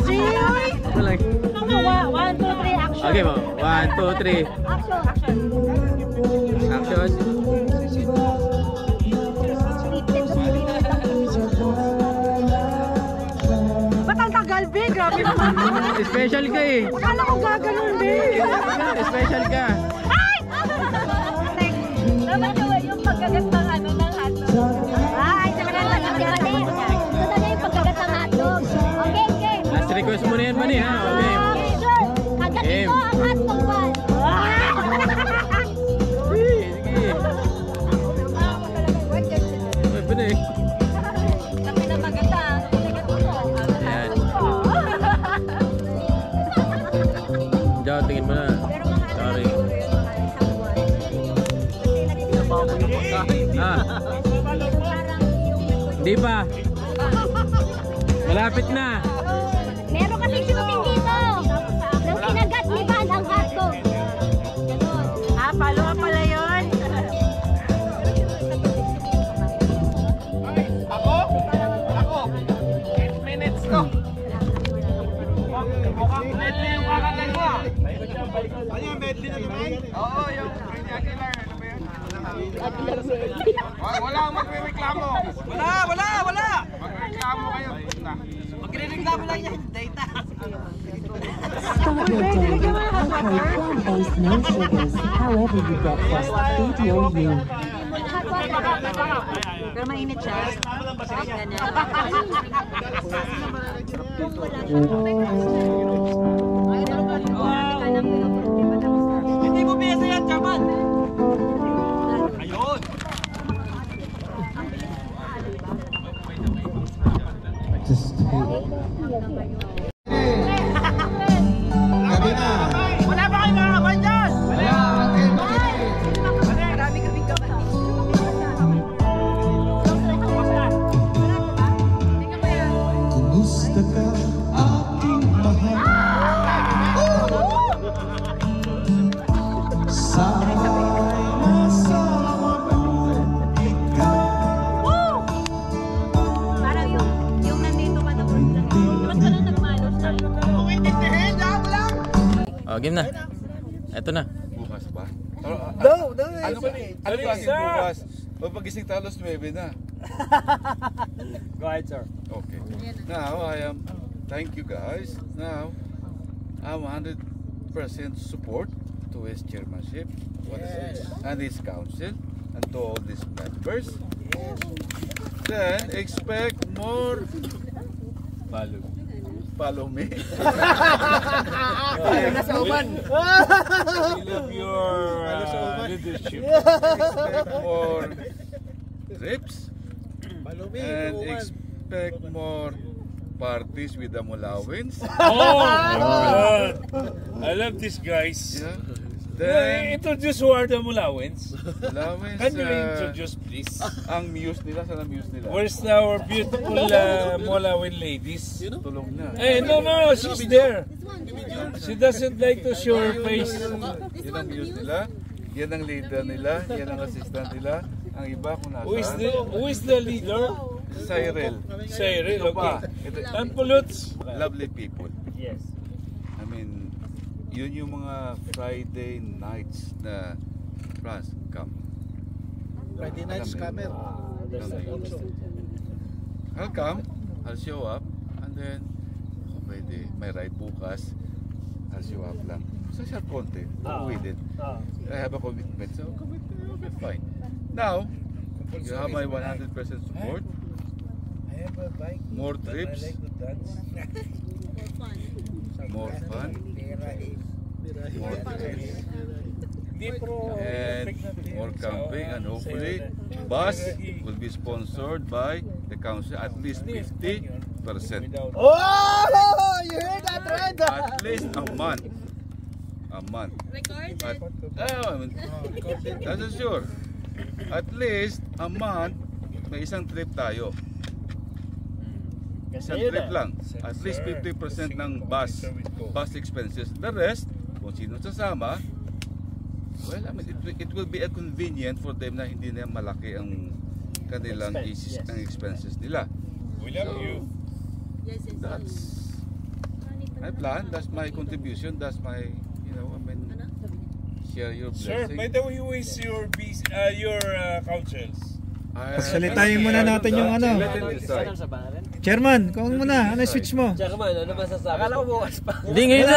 Ito lang. 1, 2, 3, action. Okay mo. 1, 2, 3. Action. Action. Ba't ang tagal, B? Grabe naman. Special ka eh. Akala ko gaganon, B. Special ka. Ay! Dapat yung pagkagat ng ano ng hotdog. Ay, talaga naman. Ito na yung pagkagat ng hotdog. Okay, okay. Last request mo na yan, Manny, ha? Okay. Sure. Kagatin ko ang hotdog ball. Sige. Ay, pwede eh. Kami na maganda. Ayan. Diyan, tingin mo na. Sorry. Hindi pa. Malapit na. Meron kasi shooting dito. Nang kinagat ni Van ang hotdog. Palo ka pala yun. Ako? 8 minutes to. Mukhang medley yung kakatan mo. Ano yung medley na naman? Oo, yung Freddy Aguilar. Ano ba yun? Wala akong magre-reklamo. Wala! Magre-reklamo kayo. Magre-reklamo lang yan. Data. Start your day with plant-based no sugars. However you breakfast, feed your you. Pero mainit siya. Ganyan. Hindi mo piyesa yan, Chaman. Ayun. Just Wala ba kayo mga kaban dyan? kumusta ka aking mahal? Sana'y masama mo ikaw. Parang yung nandito ka na. Ba't ka na nagmalos tayo? Oh, game na. Ito na. Bukas pa? No. Ano kasi bukas? Papagising tayo alas 9 na. Go ahead, sir. Okay. Now, thank you guys. Now, I'm 100% support to his chairmanship and his council and to all these members. Then, expect more. Follow me. We love your leadership. Expect more trips and expect more parties with the Mulawins. Oh my God! I love these guys. Yeah. Then, introduce who are the Mulawins. Mulawins, Can you introduce, please? ang muse nila, saan ang muse nila? Where's our beautiful Mulawin ladies? Tulong na. Hey, no, she's there. She doesn't like to show her face. Yan ang muse nila, yan ang leader nila, yan ang assistant nila. Ang iba kung nasaan. Who is the leader? Cyril. Cyril, Ito pa. okay. Ito, And Puluts? lovely people. Yes. I mean, yun yung mga Friday nights na France, come. Friday night scammer. I'll come, I'll show up, and then, pwede, may ride bukas, I'll show up lang. So, short konti, with it. I have a commitment, so commitment, okay, fine. Now, you have my 100% support. I have a bike. More trips. I like to dance. More fun, more trips, and more camping, and hopefully bus will be sponsored by the council at least 50%. Oh! You heard that right? At least a month. Record? That's sure. At least a month, may isang trip tayo. Isang trip lang. At least 50% ng bus expenses. The rest, kung sino sasama, well, I mean, it will be a convenient for them na hindi na malaki ang kanilang ang expenses nila. We love you. Yes. That's I plan. That's my contribution. That's my, you know, I mean, share your Sir, blessing. by the way, who is your councils? Pagsalitain muna natin yung ano. Let him decide. Chairman, kung muna, ano switch mo? Akala ko bukas pa. Hindi, ngayon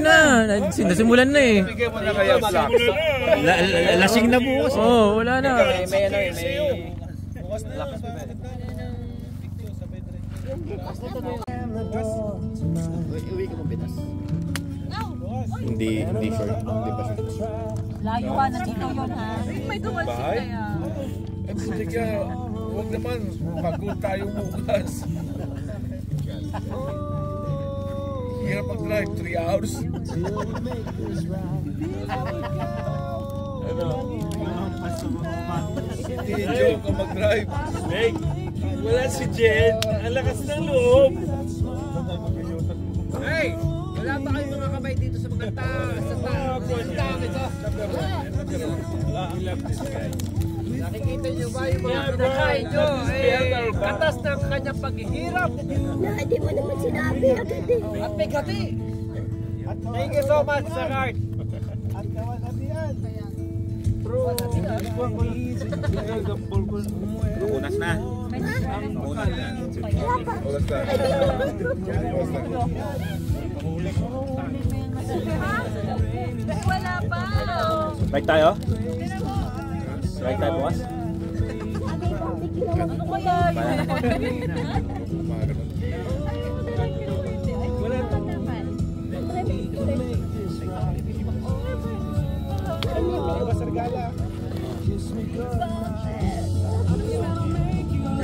na. Nasimulan na eh. Bigyan mo na kaya black. Lasing na bukas. Oo, wala na. May uwi ka mo Pinas. Hindi sure. Hindi pa sure. Layo ka na dito yun, ha? May dual seat Bahay? kaya. Eh, buti ka, huwag naman, pagod tayo bukas. Hirap mag-drive, 3 hours. Ano? Hindi joke ka mag-drive. Meg, wala si Jen. Ang lakas ng loob. Hey! Wala ba kayong mga kamay dito sa mga nakikita nyo ba yung mga kinakain nyo? Katas ng kanyang paghihirap. Hindi mo naman sinabi agad eh. At bigati. Thank you so much, Sir Art. Unas na. Oras na. Wala pa. Bike tayo? Bike tayo bukas? Ano kaya yun?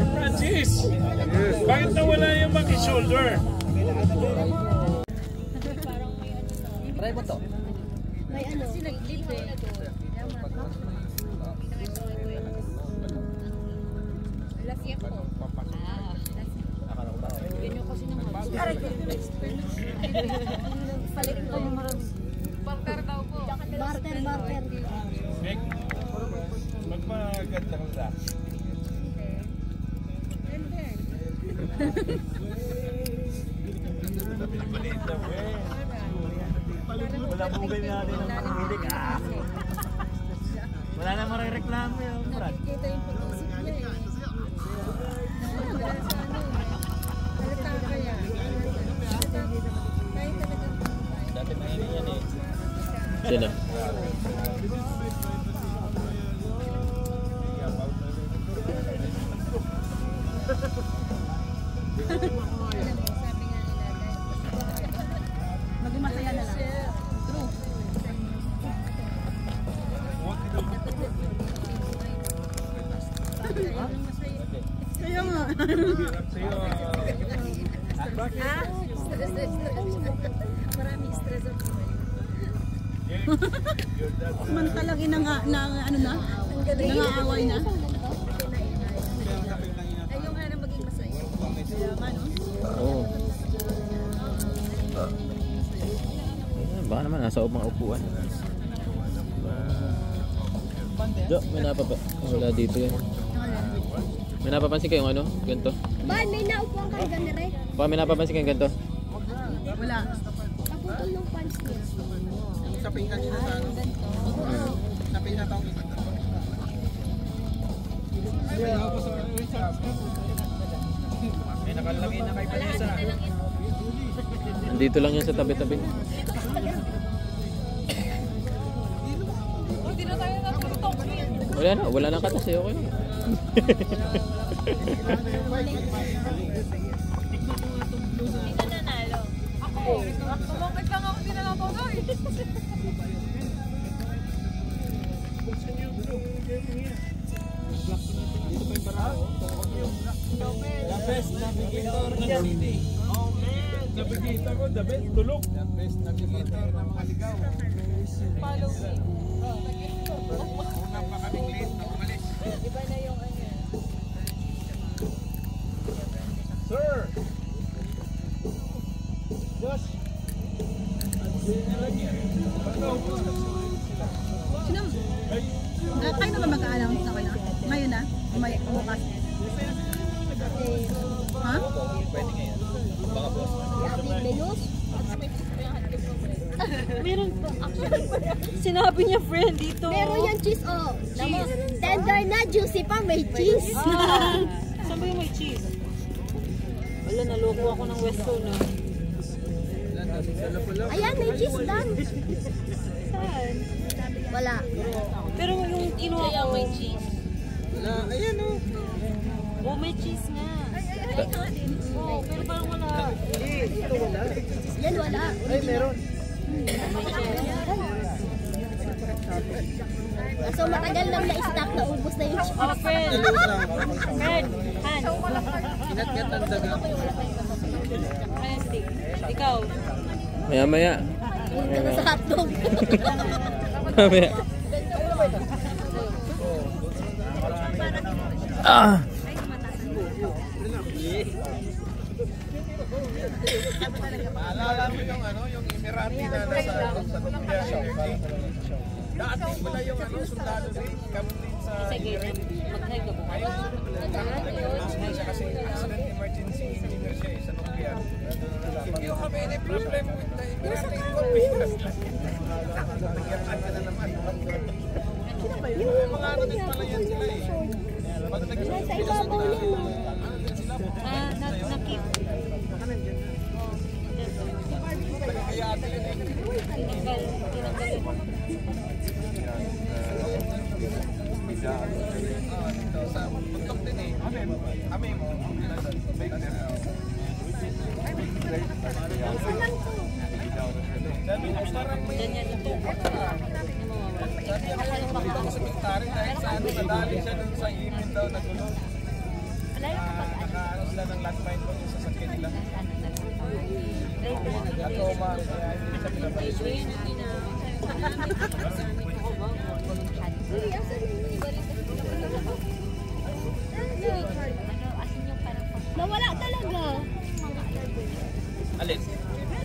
Francis, bakit nawala yung maki-shoulder? Try mo to. May ano? Sinaglibre. Lasya ko. Ganyan kasi naman. Palit ko yung marami. Barter daw po. Barter. Meg, magmaganda ka sa. Wala po kayo natin ng pangilig. Wala na marireklamo yun, Brad. Nakikita yung pag-isip niya eh. Halata kaya. Kahit talagang Dati mahinig yan eh. Sino? maging masaya na lang. True. Kaya nga. Maraming stress ako. Samantalang nangaaway na. Ayaw nga na maging masaya. Kaya nga, no? Oo. Baka naman nasa mga upuan. Jo, may wala dito yan. May napapansin kayong ano? Ganito? Ba, may naupuan kayo ganire? Baka may napapansin kayong ganito? Wala. Kaputol ng pants niya. Sapin kanina sa ano? Sapin na taong isa. May nakalagay na kay Vanessa. Nandito lang yan sa tabi-tabi. Wala nang katas eh, okay. Bakit lang ako dinalabagoy? The best navigator ng city. Navigator ko, the best tulog. The best navigator ng mga ligaw. Follow me. Una pa kaming late na umalis. Iba na yung ano. Sir! Josh! Sino? Kayo na ba mag-a-announce na kayo? Ngayon na? May bukas? Ha? Pwede ngayon. Baka boss. Ating Venus. Meron po. Actually, sinabi niya friend dito. Meron yung cheese, oh. Cheese. Tender na, juicy pa, may cheese. Saan ba yung may cheese? Wala, naloko ako ng Westo na. Ayan, may cheese lang. Saan? Wala. Pero yung inuha ko may cheese. Wala, ayan o. Oh, may cheese nga. Oh, pero parang wala. Ito wala. Yan, wala. Ay, meron. So, matagal nang na-stock na ubos na yung cheese. Oh, friend. Friend. Han. Inat-ngat ang daga. Ayan, stick. Ikaw. Maya-maya. Punta na sa hotdog. Maya. Ah! Maalala mo yung ano, yung Emirati na nasa Colombia. Dati pala yung ano, sundalo din. Kamutin sa Iran. Mag-hike ka po. Siya kasi accident emergency engineer siya sa Colombia. If you have any problem with the Emirati Corpus, nagyakan ka na naman. Mga ano din pala yan sila eh. Nasa ibabaw niya, no? Nakip. Kaya ate yun eh. Tinanggal. Sa puntok din eh. Kami mo. Ganyan ito. Sabi ako yung makita ko sa military dahil sa ano, nadali siya dun sa email daw na gulong. Nakaano sila ng landmine ko yung sasakyan nila. Atoma, kaya hindi siya pinabalik. Nawala talaga. Alin?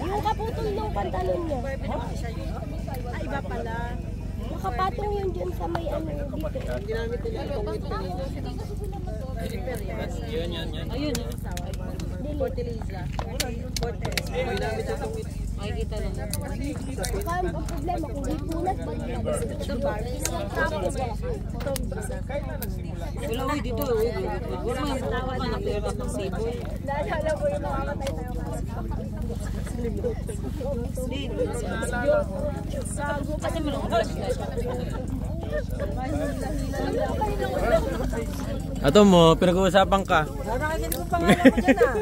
Yung kaputol ng pantalon niya. Ay, iba pala. Nakapatong yun dyan sa may ano dito. Ginamit nila itong Yan. Ayun. Fortaleza. Ginamit itong Makikita lang. Saka ang problema kung ipunat ba nila ba sa ito? kahit na nagsimula. Wala, uy, dito. Wala mo yung tawag na pera ng sibol. Naalala ko yung makamatay tayo Kasi meron ko. Ato mo, pinag-uusapan ka. Nakakinig ko pangalan mo dyan ah.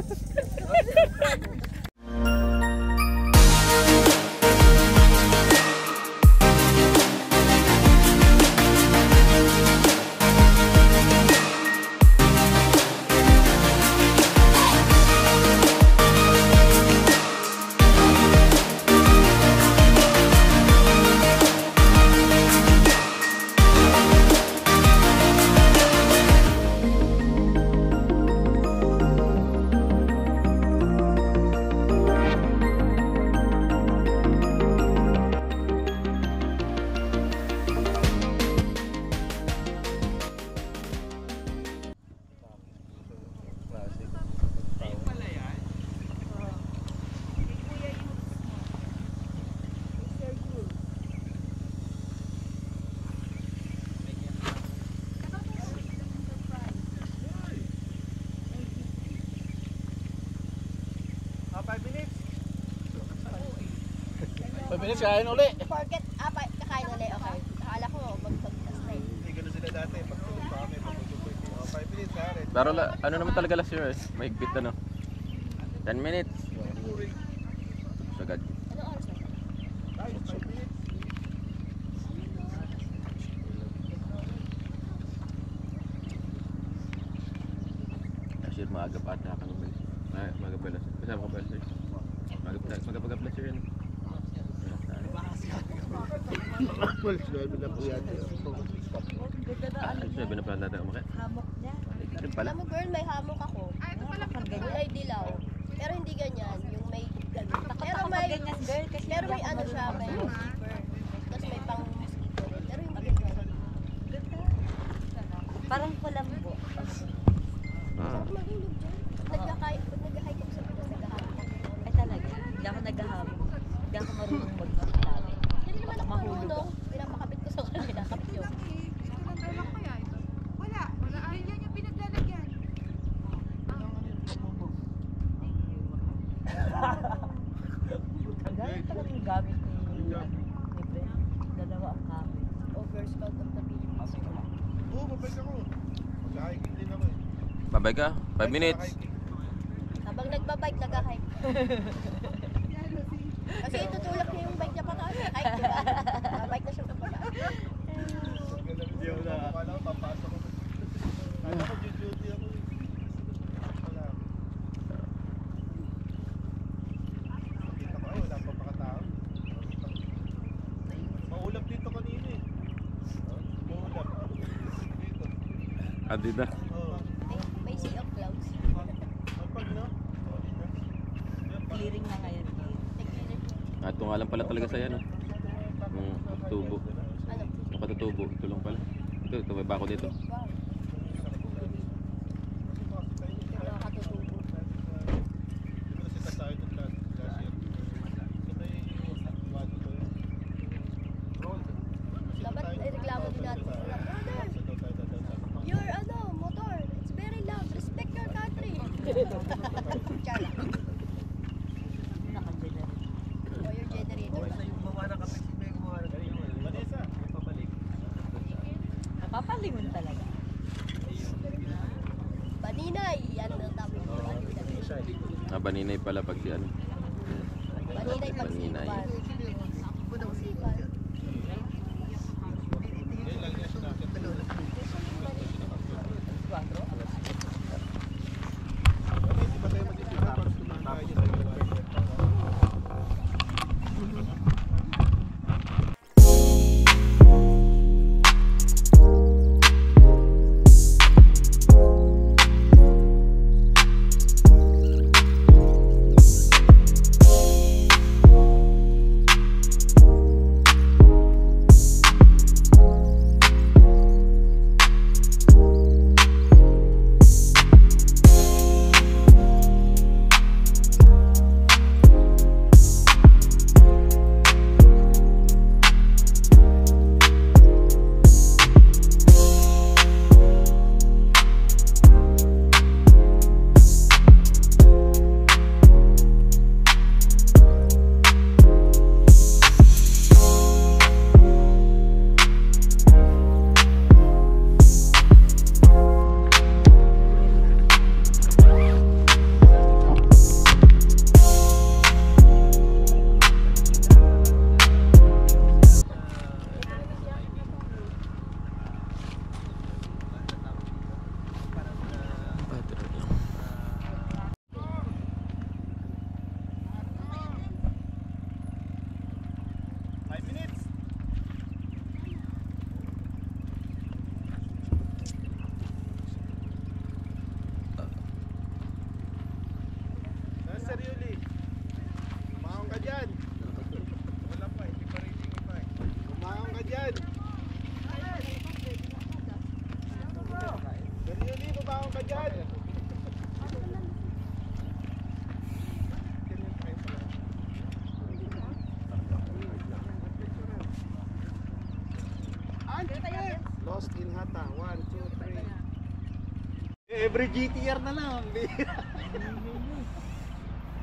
Pabilis, kain uli. Forget, kakain ulit, okay. Akala ko mag-podcast na eh. Hindi ganun sila dati. Pagtulog pa kami, pagtutupay. 5 minutes, kain. Pero ano naman talaga last year, mahigpit ano. 10 minutes. Sagad. Ano oras na? 5 minutes. Last year maaga pa ata ako nung maaga pa last year. Kasama ko pa last year. Maaga pa last year yun. Sabi na pala natin umakit. Hamok niya. Yun pala. Alam mo girl, may hamok ako. Kulay dilaw. Pero hindi ganyan. Yung may ganyan. Pero may ano siya, may zipper. Tapos may pang mosquito rin. Pero hindi ganyan. Parang kulambo. Ah. Mahulog dyan. Nag-hike ako sa Pinas, nag-hike. Ay talaga, hindi ako naghahamon. Hindi ako marunong mag-sabi. Hindi naman ako marunong. Pinapakabit ko sa kanila. Kapit yun. Wala. Ayun yan yung pinaglalagyan. Ang gamit talaga yung gamit ni Fred. Dalawa ang gamit. Over Scout of the Philippines. Oo, mabalik ako. Mag-hiking din ako eh. Babay ka? 5 minutes. Habang nagbabike, nag-hike. Kasi itutulak niya yung bike niya pa kasi. Ay, diba? Bike na siya pa pala. Hindi ako na. Akala ko, papasok ako. Akala ko, duty ako eh. Wala. Nakita ko, ay, wala pa makatao. Maulap dito kanina eh. Maulap. Dito. Adi na. Oo. May sea of clouds. Pag no? Clearing na ngayon. Ito nga lang pala talaga sa'yo, no? Yung tubo. Ano? Yung katutubo. Ito lang pala. Ito, may bako dito. Wow. Ano katutubo? Siguro si Tasayo ito last year. Ito yung wado ko yun. Dapat reklamo din natin. Brother, your motor, it's very loud. Respect your country. Char. O your generator. Vanessa, papalik. Napapalingon talaga. Paninay. Yan ang tawag ko. Paninay. Baninay pala pag si ano. Paninay Paninay. pagsipan. Pagsipan. Lost in Hata. 1, 2, 3. Every GTR na lang.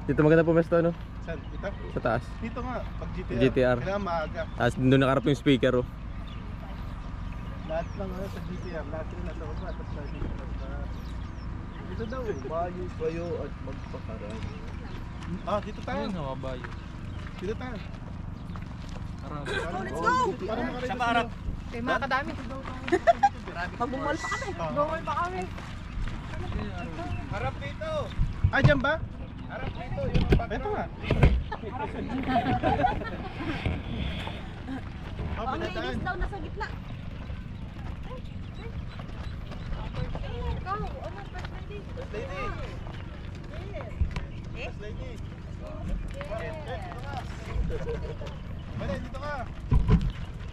Dito maganda pumesto, no? Saan? Dito? Sa taas. Dito nga. Pag GTR. GTR. Kailangan maaga. Tapos doon nakarap yung speaker, oh. Lahat lang sa GTR. Lahat rin nasa baba. Tapos sa GTR. Dito daw. Bayo kayo at magpakarami. Ah, dito tayo. Ayun, nakabayo. Dito tayo. Let's go! Para makarito Sa parap. Kay mga kadami. Magbumol pa kami. Magbumol pa kami. Harap dito. Ah, dyan ba? Harap dito. Yung ito nga. Ang ladies daw nasa gitna. Ikaw, ano first lady? First lady. First lady. Dito ka. Bale, dito ka.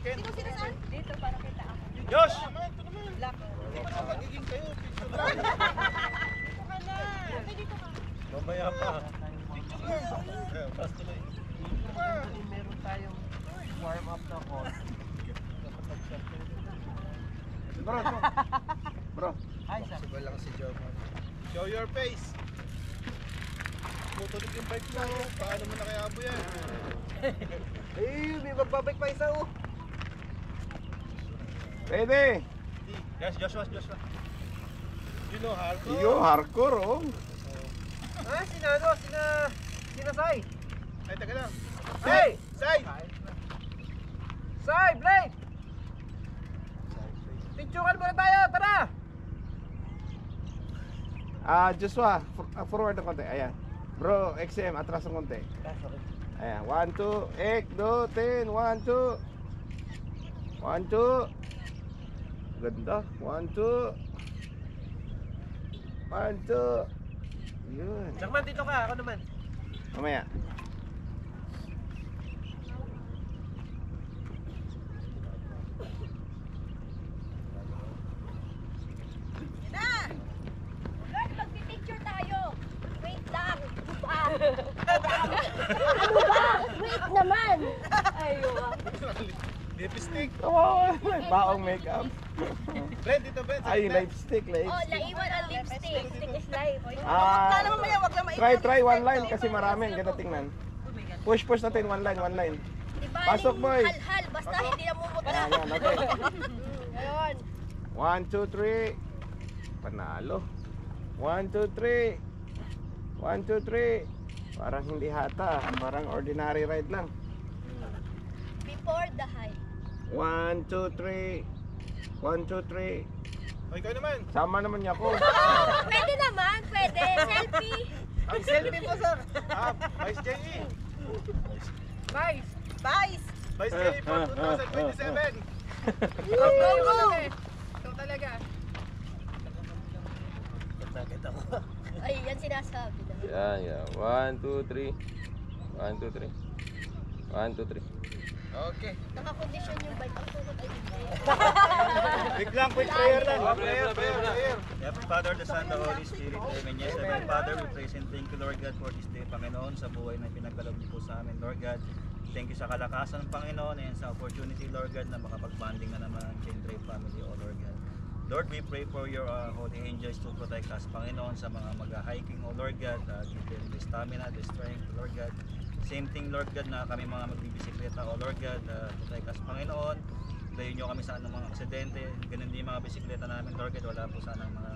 Ken. Sino sila saan? Dito para kita ako. Josh! Ito naman. Black. Hindi pa na magiging kayo. Picture lang. Dito ka na. Dito ka. Mamaya pa. Picture lang. Fast tuloy. Dito ka. Bro, bro. Ay, sir. Siba lang si Joe. Show your face. Motorik yung bike mo. Paano mo nakayabo yan? May magbabike pa isa oh. Pwede. Yes, Joshua. You know hardcore? Yo, hardcore oh. Sina Sai? Ay, taga lang. Sai! Sai, Blake! Picturean muna tayo, tara! Joshua, forward ng konti. Ayan. Bro, XM, atras ng konti. Ayan, 1, 2, ek, 2, 10, 1, 2. 1, 2. Ganda. 1, 2. 1, 2. Yun. Jackman, dito ka, ako naman. Mamaya. Lord, magpipicture tayo. Wait lang. Ano ba? Wait naman. Ayun. Lipstick. Baong makeup. Ben, dito Ben. Ay, lipstick. Oh, naiwan ang lipstick. Lipstick is life. Ah, Wag lang maingay. try one line kasi marami. Ganda tingnan. Push natin one line. Diba, Pasok, boy. Hal-hal, basta hindi na mumuta. Ayan, okay. Ayun. 1, 2, 3. Panalo. 1, 2, 3. 1, 2, 3. Parang hindi hata. Parang ordinary ride lang. Before the hype. 1, 2, 3. 1, 2, 3. O, ikaw naman. Sama naman niya ako. Pwede naman, pwede. Selfie. Ang selfie po, sir. Vice JE. Nice! Vice JE for 2027. Go! Ito talaga. Ay, yan sinasabi na. Yan. 1, 2, 3. 1, 2, 3. 1, 2, 3. Okay. Nakakondisyon yung bike. Ang sunod ay hindi. Quick prayer lang. Prayer. Heavenly Father, the Son, the Holy Spirit. Amen. Yes, Heavenly Father, we praise and thank you, Lord God, for this day, Panginoon, sa buhay na pinagkaloob niyo po sa amin, Lord God. Thank you sa kalakasan ng Panginoon and sa opportunity, Lord God, na makapag-bonding na naman ang Children family, O Lord God. Lord, we pray for your holy angels to protect us, Panginoon, sa mga mag-hiking, O Lord God. Give them the stamina, the strength, Lord God. Same thing, Lord God, na kami mga magbibisikleta, O Lord God, protect us, Panginoon. Layo nyo kami sa anong mga aksidente. Ganun din mga bisikleta namin, Lord God. Wala po sana mga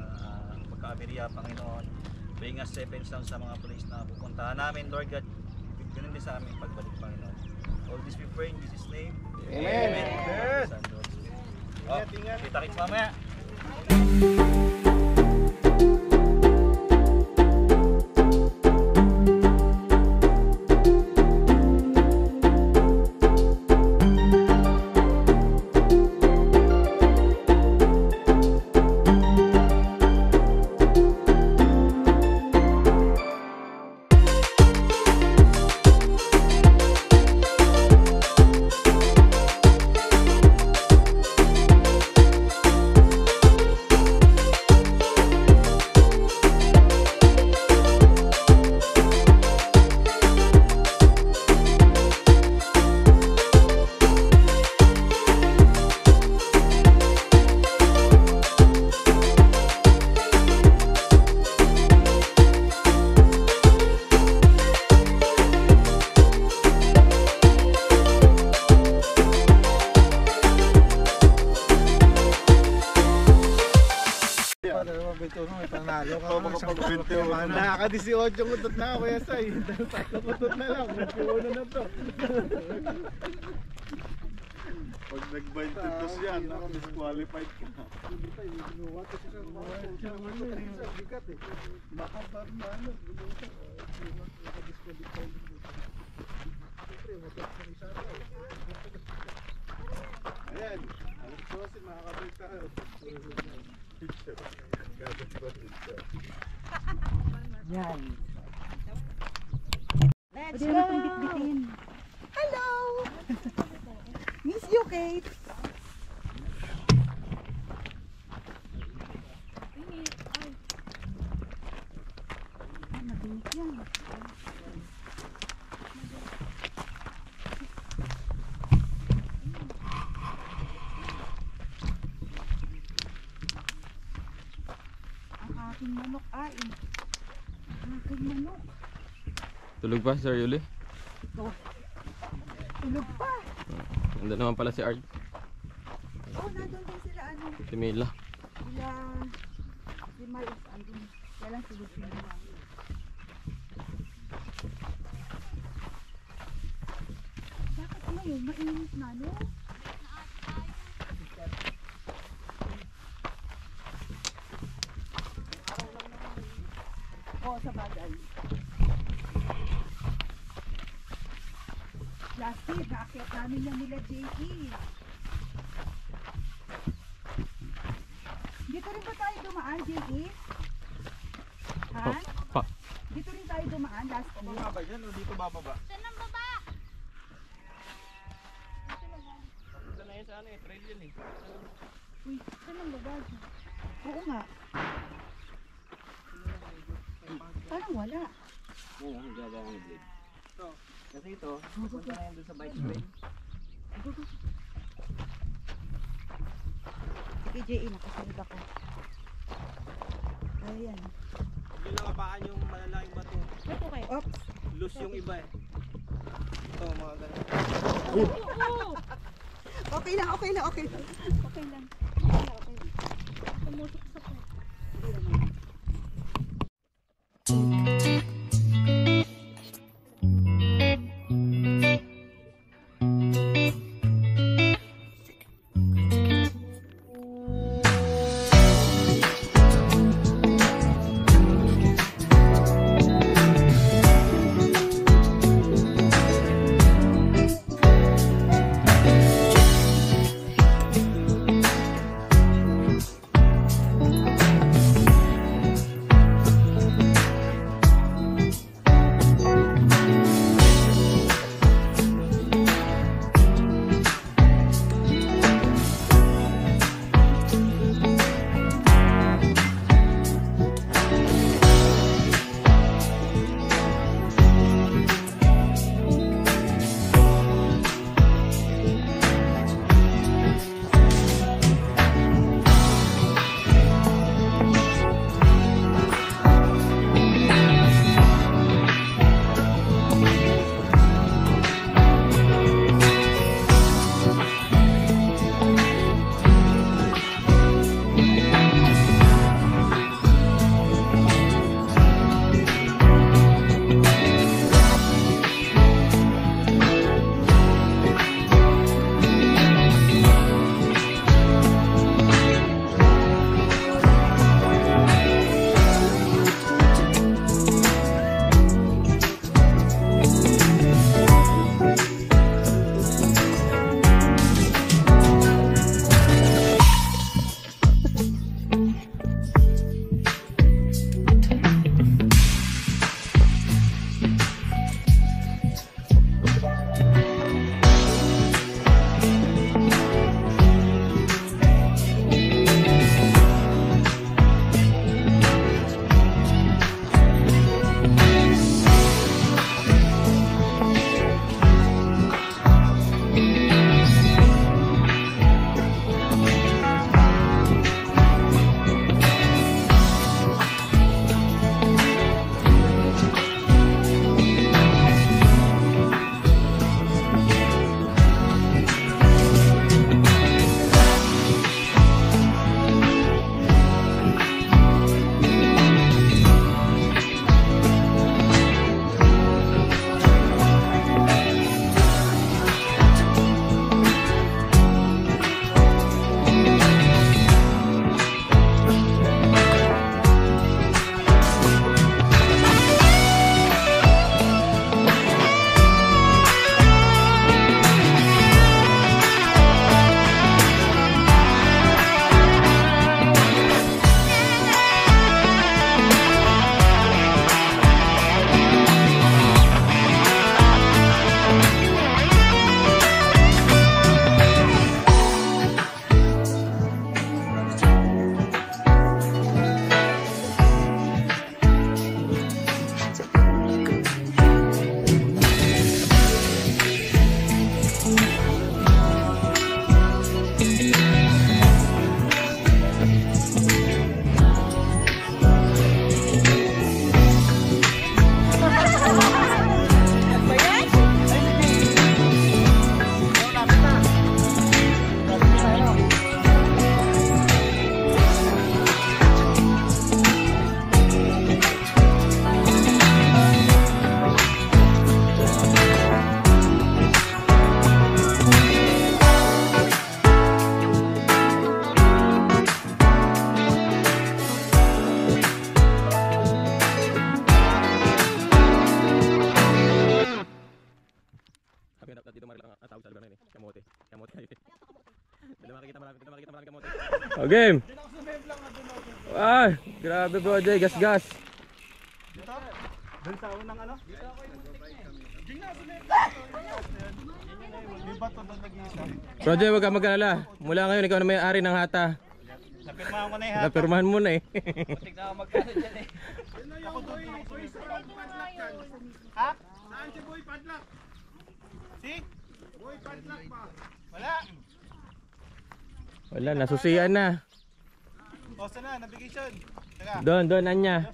pagka-aberya, Panginoon. Bring us safe and sound sa mga place na pupuntahan namin, Lord God. Ganun din sa amin pagbalik, Panginoon. All this we pray in Jesus' name. Amen. Yes. Ingat. Kita-kits mamaya. Nakaka-18 utot na ako, Kuya Sai. 3 utot na lang. Magpuno na to. Pag nag-22 yan, disqualified ka na. Baka pa ano, ayan, alas 12, makakabalik tayo. Yan. Let's go! Hello! Miss you, Kate! Mabinit yan. Aking manok ay. Aking manok. Tulog pa, Sir Yuli? Tulog pa. Nandun naman pala si Art. Oh, nandun din sila ano. Si Mila. Sila. Si Miles andun. Kaya lang tulog sila. Bakit ngayon? Mainit na, no? Oo, sa bagay. Lassie, bakit namin yan nila J.E. Dito rin ba tayo dumaan, J.E.? Ha? Pa. Dito rin tayo dumaan, last week. Bababa dyan o dito bababa? Saan ang baba? Ito na yun sa ano eh, trail yun eh. Uy, saan ang baba? Oo nga. Parang wala. Oo, ang gaba ang blade. Ito, kasi ito, pupunta na yan doon sa bike lane. Sige, J.E. nakasunod ako. Ayan. Yung nakapaan yung malalaking bato. Ito kayo. Oops. Loose yung iba eh. Ito, mga ganun. Okay lang, okay lang, okay lang. Okay lang. Okay lang. Tumusok sa pa. Sabi nga dito marami lang ang tawag sa lugar na yun eh. Kamote. Kamote kayo eh. Dito makikita marami kamote. Oh, game! Ah, grabe bro Jay, gas-gas. Dito? Doon sa unang ano? May bato doon nag-iisa. Bro Jay, huwag ka mag-alala. Mula ngayon, ikaw na may-ari ng hata. Napirmahan ko na yung hata. Napirmahan mo na eh. Butik na ako magkano dyan eh. Ako doon Ha? Saan si Boy Padlock? Si? Boy Padlock ba? Wala. Wala, nasusiyan na. O, saan na? Navigation. Teka. Doon, Anya.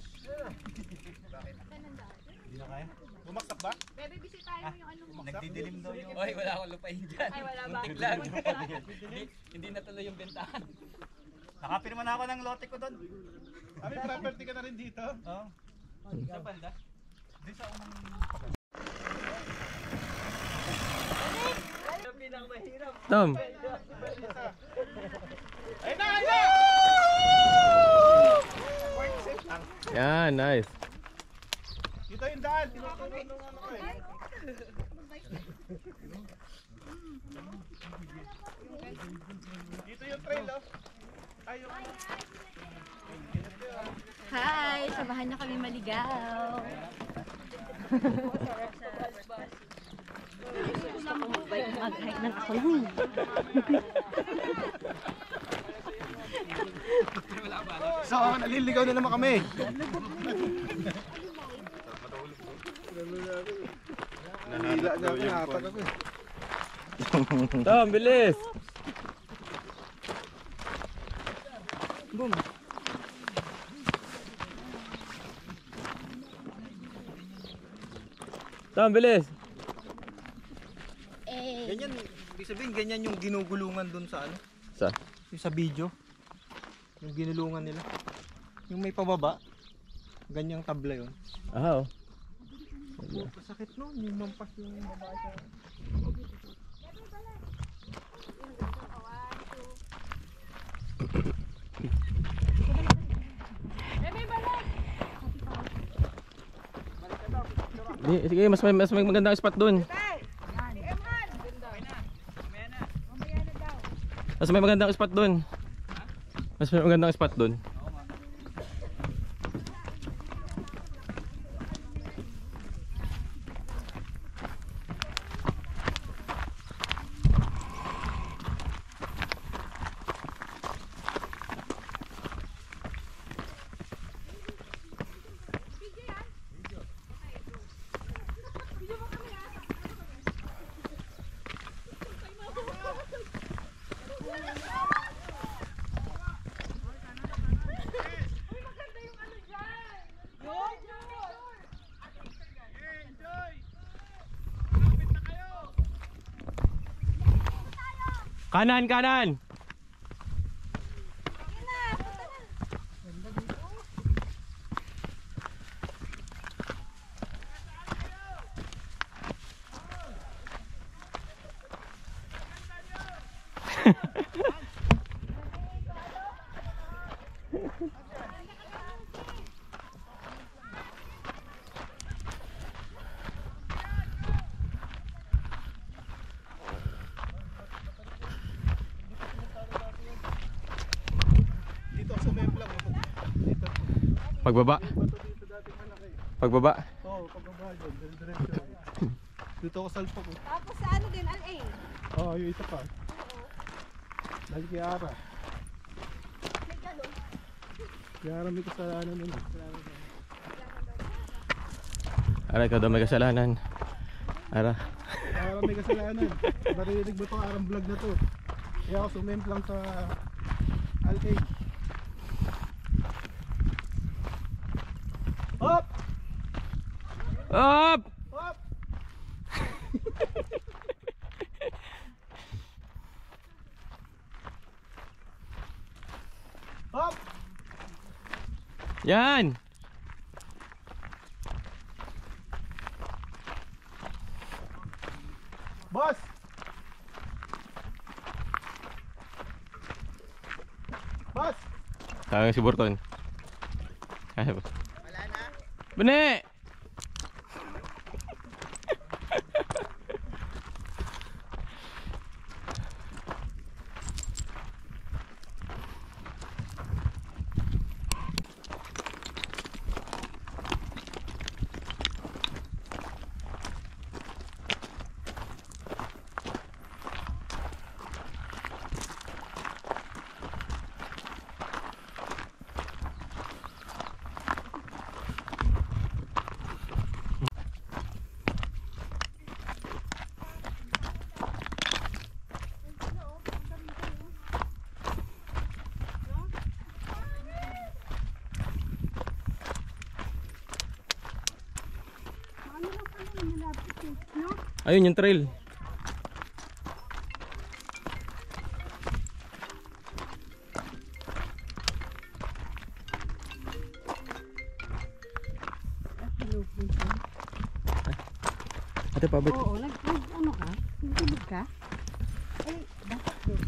Hindi na kaya. Bumaksak ba? Bebe, bisitahin mo yung ano mo. Nagdidilim daw yung... Oy, wala akong lupain dyan. Ay, wala ba? Muntik lang. Hindi natuloy yung bentahan. Nakapirma na ako ng lote ko doon. Kami property ka na rin dito? Oo. Sa banda? Di sa unang... Ano pinakamahirap? Tom. Ayun na! Yan, nice. Dito yung daan. Tinutulong nung ano ko eh. Dito yung trail oh. Ayun. Hi! Samahan niyo kami maligaw. Gusto ko mag-hike ng kulong. So, naliligaw na naman kami. Nahila na ako, nahatak ako eh. Tom, bilis. Boom. Tom, bilis. Ganyan, ibig sabihin ganyan yung ginugulungan dun sa ano? Sa? Yung sa video. Yung ginulungan nila. Yung may pababa. Ganyang tabla yun. Ah, oh. Masakit no, yung mampas yung babae sa... Sige, mas may magandang spot doon. Mas may magandang spot doon. Mas may magandang spot doon. Kanan, kanan. Pagbaba. Pagbaba. Oo, pagbaba dyan. Diretso. Dito ako salpak ko. Tapos sa ano din, LA? Oo, yung isa pa. Dahil kay Ara. Kay Ara may kasalanan nun. Ara, ikaw daw may kasalanan. Ara. Ara may kasalanan. Narinig mo itong Arang vlog na to. Kaya ako sumemplang sa LA. Hop! Up! Hop! Hop! Yan! Boss! Boss! Kaya si Burton. Kaya ba? Bene! Ayun yung trail. Ate, pabit. Oo, ano ka? Nagtulog ka? Ay, bakit doon?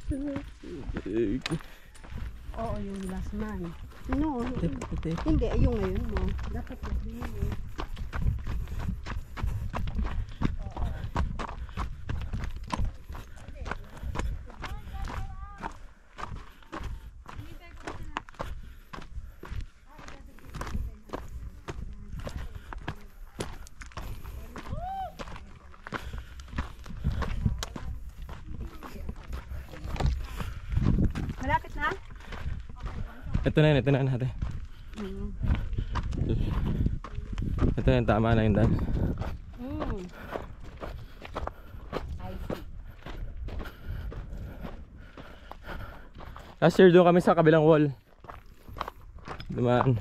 118. Oo, yung last man. No, hindi, yung ngayon mo. Dapat yun. Malapit na? Ito na ate. Ito na, tama na yung daan. Last year doon kami sa kabilang wall. Dumaan.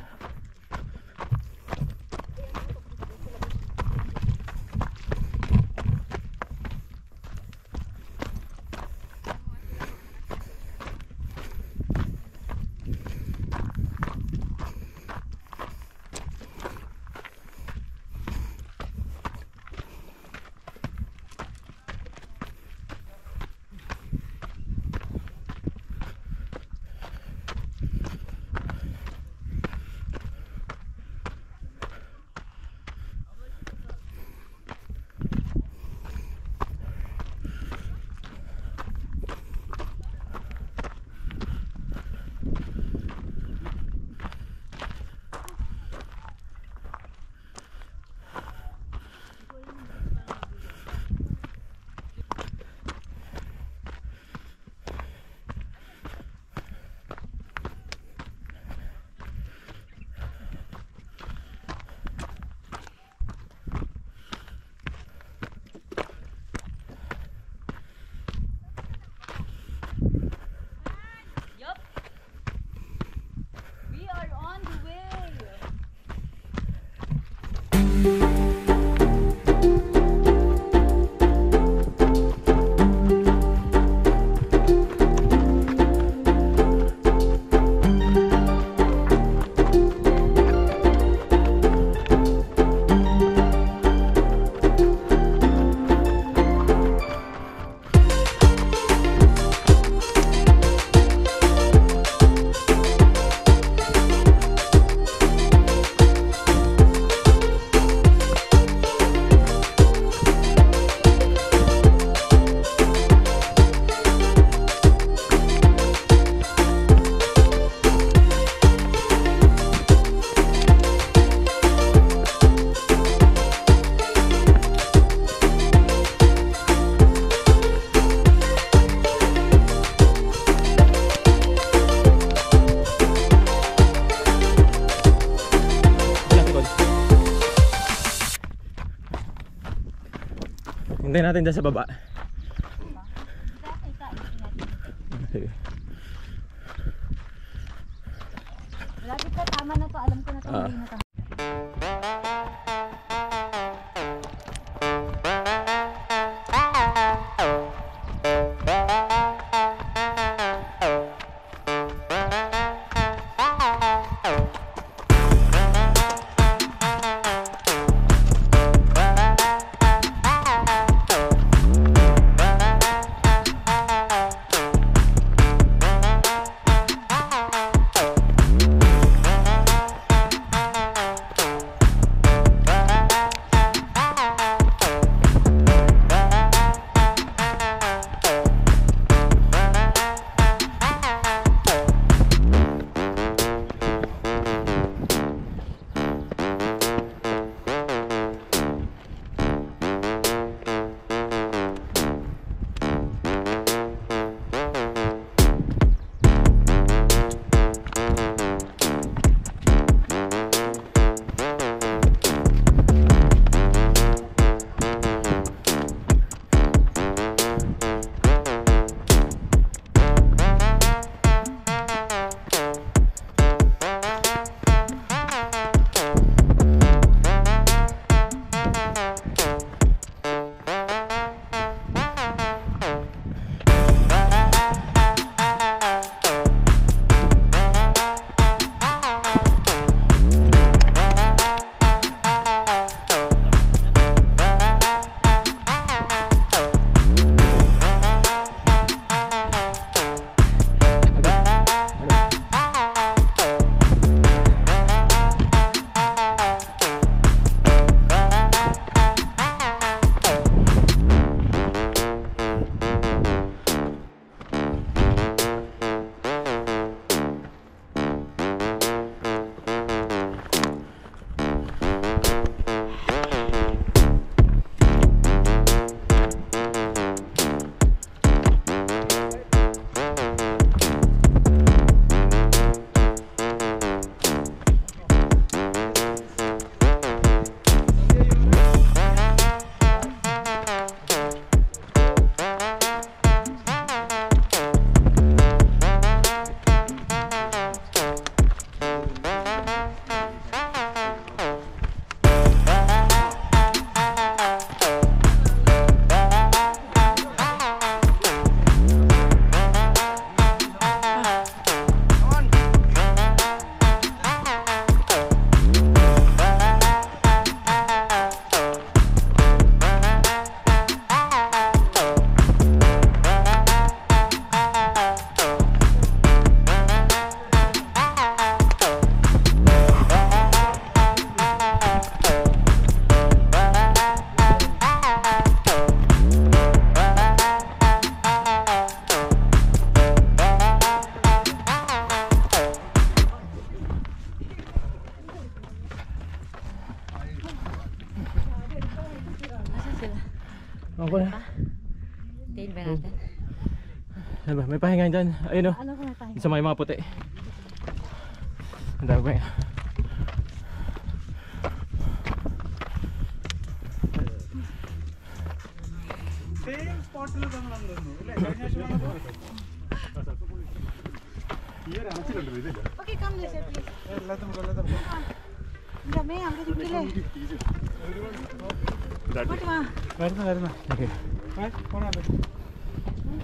Hintayin natin dyan sa baba. Sige. Malapit na, tama na to. Alam ko na to. Hindi na to. Ako na. Tail ba natin? Ano ba? May pahinga dyan. Ayun o. Ano ko na tayo? Sa may mga puti. Ang dami pa. Same spot lo bang lang doon. Wala, ganyan siya mga boss. Iya, ano sila dito dito. Okay, come this way, please. Latam ko, latam ko. Ang dami, ang ganda gila. Mati ma. Meron na. Okay. Ay, kuna ba?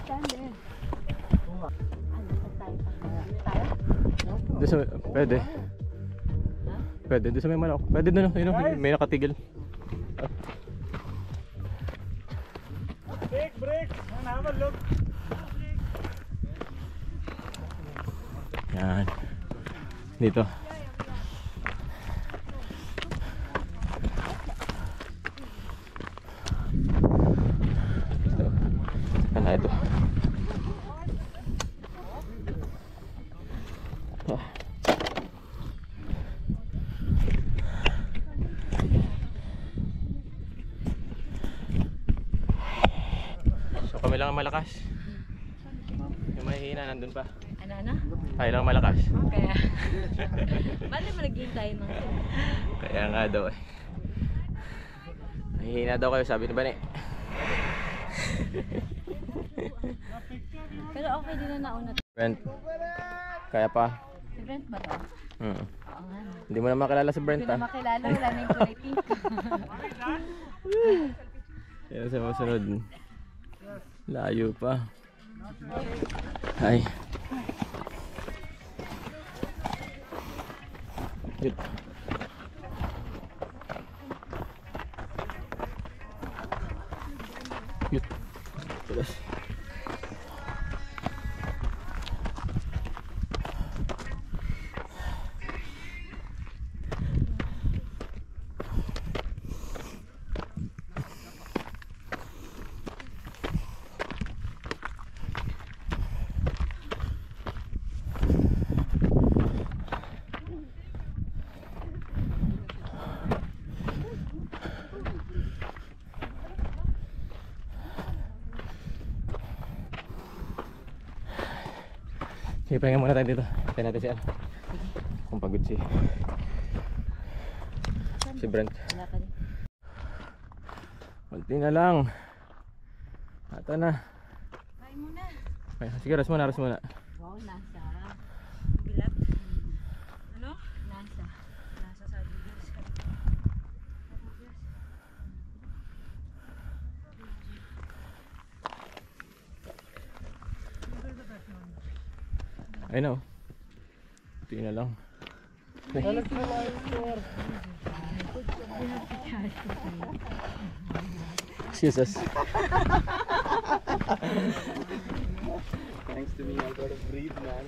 Stand there. Ano sa tayo? Tayo? Doon sa... Pwede. Pwede. Doon sa may malak. Pwede doon. Yun o. May nakatigil. Break. Naman, look. Yan. Dito. Ano ito? So kami lang ang malakas. Yung mahihina nandun pa. Ano? Tayo lang malakas. Kaya. Bali mo naghihintay ng Kaya nga daw eh. Mahihina daw kayo, sabi ni Bane. Pero okay din na nauna. Brent. Kaya pa. Si Brent ba to? Oo nga. Hindi mo na makilala si Brent, Hindi na makilala, wala na yung kulay pink. Yan sa masunod. Layo pa. Ay. Good. Good. Terus. Sige, pahinga muna tayo dito. Tayo natin si Al. Kung pagod si Brent. Wala ka din. Kunti na lang. Ata na. Kain muna. Okay, sige, ras muna. Wow, nasa. Bilat. Ano? Nasa. Nasa sa videos. I know. Kunti na lang. Excuse us. Thanks to me, I got to breathe, man.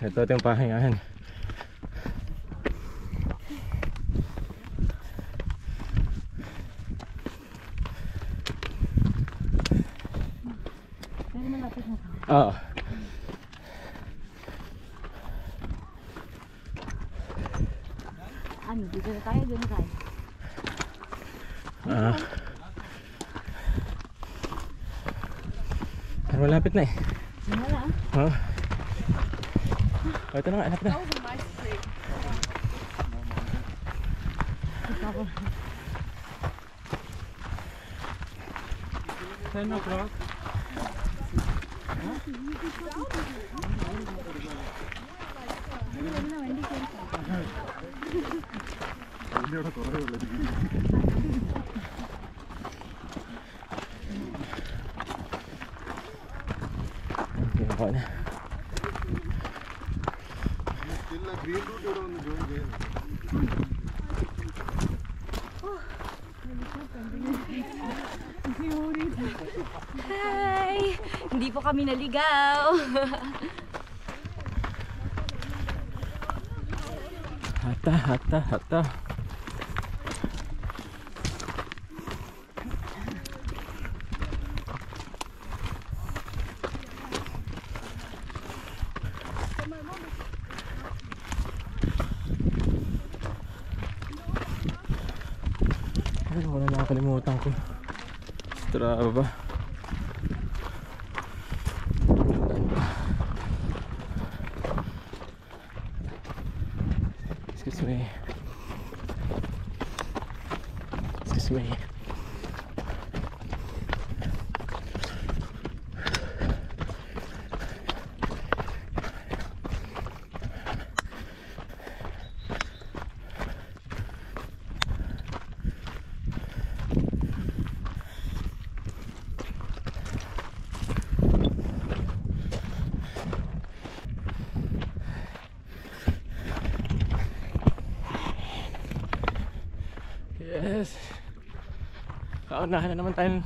Ito yung pahingahan. Oo. Ano, dito na tayo, doon na tayo. Pero malapit na eh. Wala. Oh. Oh, ito na nga, anak na. Ako. 10 o'clock. Okay, ako na. Hi! Hindi po kami naligaw. Hata, hata, hata. Ay, wala nakakalimutan ko. Strava. Excuse me. Excuse me. Yes. Kaunahan na naman tayo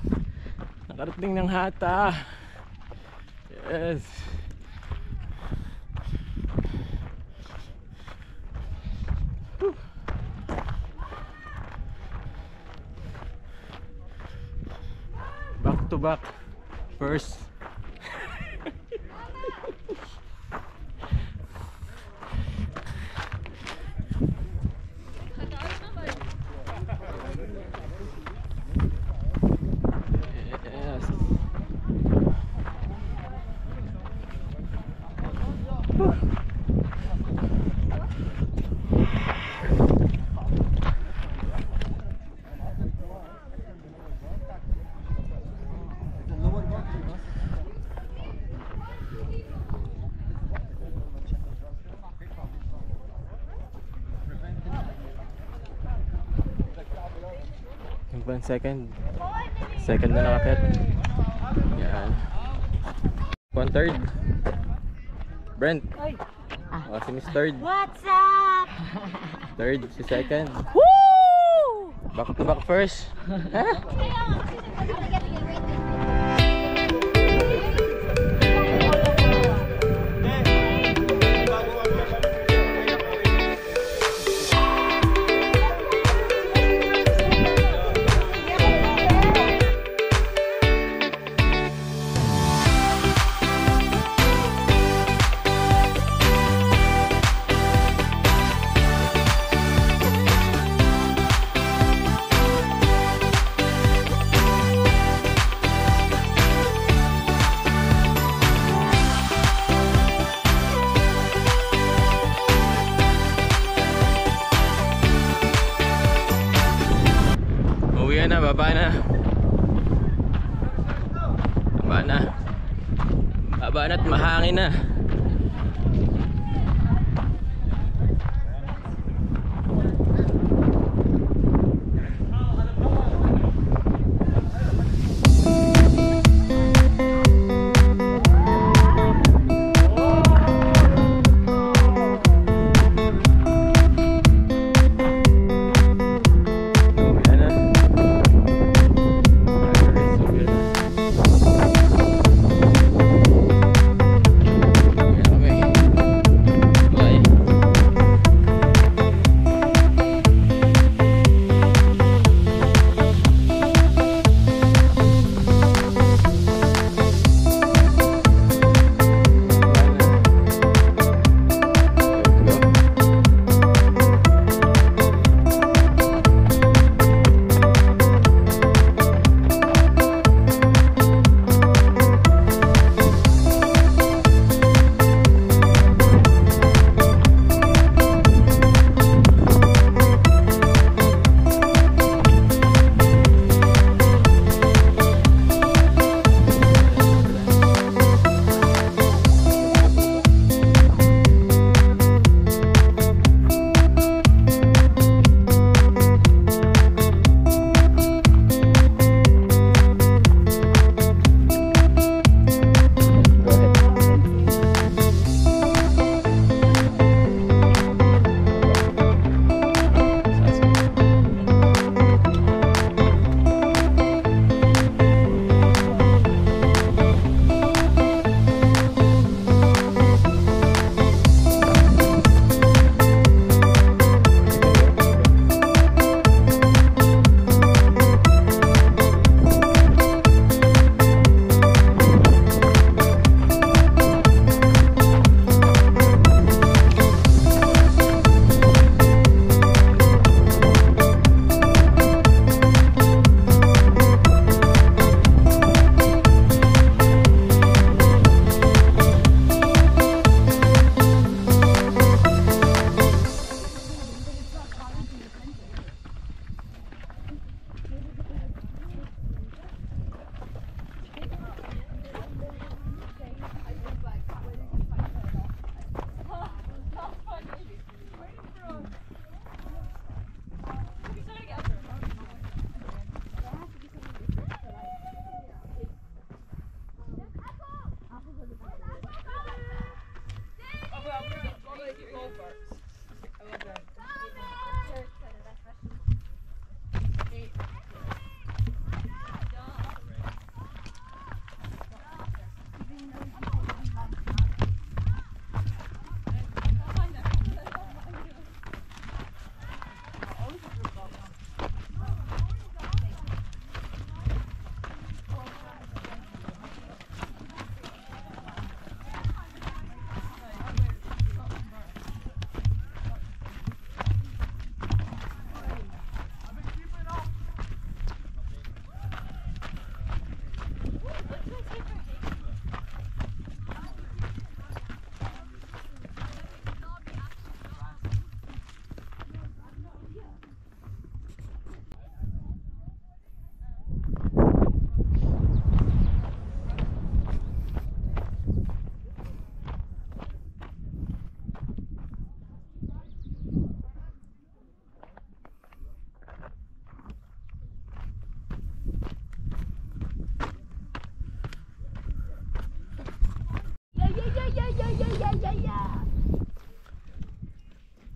nakarating ng hata. Yes. Whew. Back to back. First. Yung 1 second na nakapit. Yan. 1/3 Brent. Oh, si Miss Third. What's up? Third, si second. Woo! Back to back first. Na, baba na. Baba na. Baba na at mahangin na.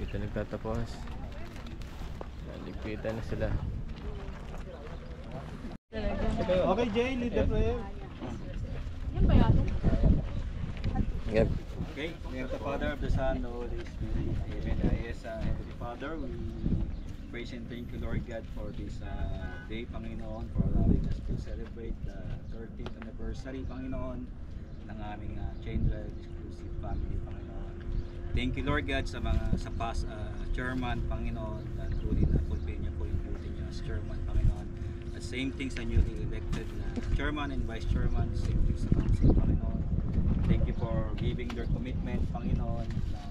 Dito nagtatapos. Naligpitan na sila. Okay, Jay, lead the prayer. Yep. Okay, in the name of the Father, of the Son, the Holy Spirit. Amen. Yes, Heavenly Father, we praise and thank you, Lord God, for this day, Panginoon, for allowing us to celebrate the 30th anniversary, Panginoon, ng aming Chain Drive Exclusive Family, Panginoon. Thank you, Lord God, sa past chairman, Panginoon, that truly na-fulfill niya po yung duty niya as chairman, Panginoon. At same thing sa newly elected na chairman and vice chairman, same thing sa council, Panginoon. Thank you for giving their commitment, Panginoon, na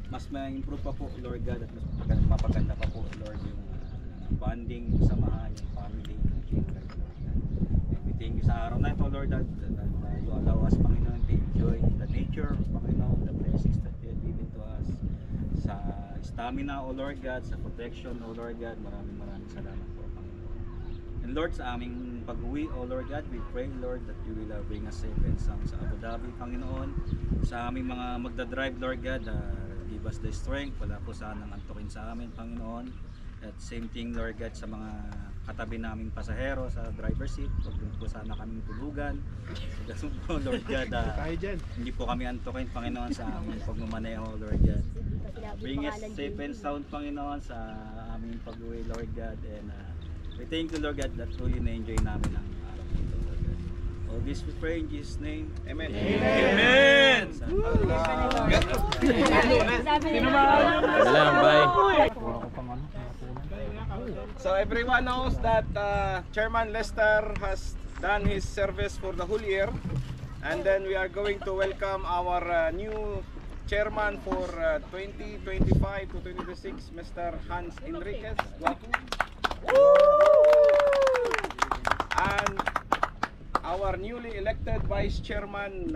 mas ma-improve pa po, Lord God, at mas mapaganda pa po, Lord, yung bonding, yung samahan, yung family, yung children, Lord God. And we thank you sa araw na ito, Lord, that you allow us, Panginoon, to enjoy the nature, Panginoon, the blessings that you have given to us, sa stamina, O Lord God, sa protection, O Lord God, maraming salamat po, Panginoon. And Lord, sa aming pag-uwi, O Lord God, we pray, Lord, that you will bring us safe and sound sa Abu Dhabi, Panginoon. Sa aming mga magdadrive, Lord God, give us the strength. Wala po sanang antukin sa amin, Panginoon. At same thing, Lord God, sa mga katabi naming pasahero sa driver's seat. Huwag din po sana kaming tulugan. So, po, Lord God, hindi po kami antukin, Panginoon, sa aming pagmamaneho, Lord God. Bring us safe and sound, Panginoon, sa aming pag-uwi, Lord God. And we thank you, Lord God, that truly na-enjoy namin ang araw nito, Lord God. All this we pray in Jesus' name. Amen. Amen. So everyone knows that Chairman Lester has done his service for the whole year, and then we are going to welcome our new chairman for 2025 to 2026, Mr. Hans Enriquez. And our newly elected vice chairman,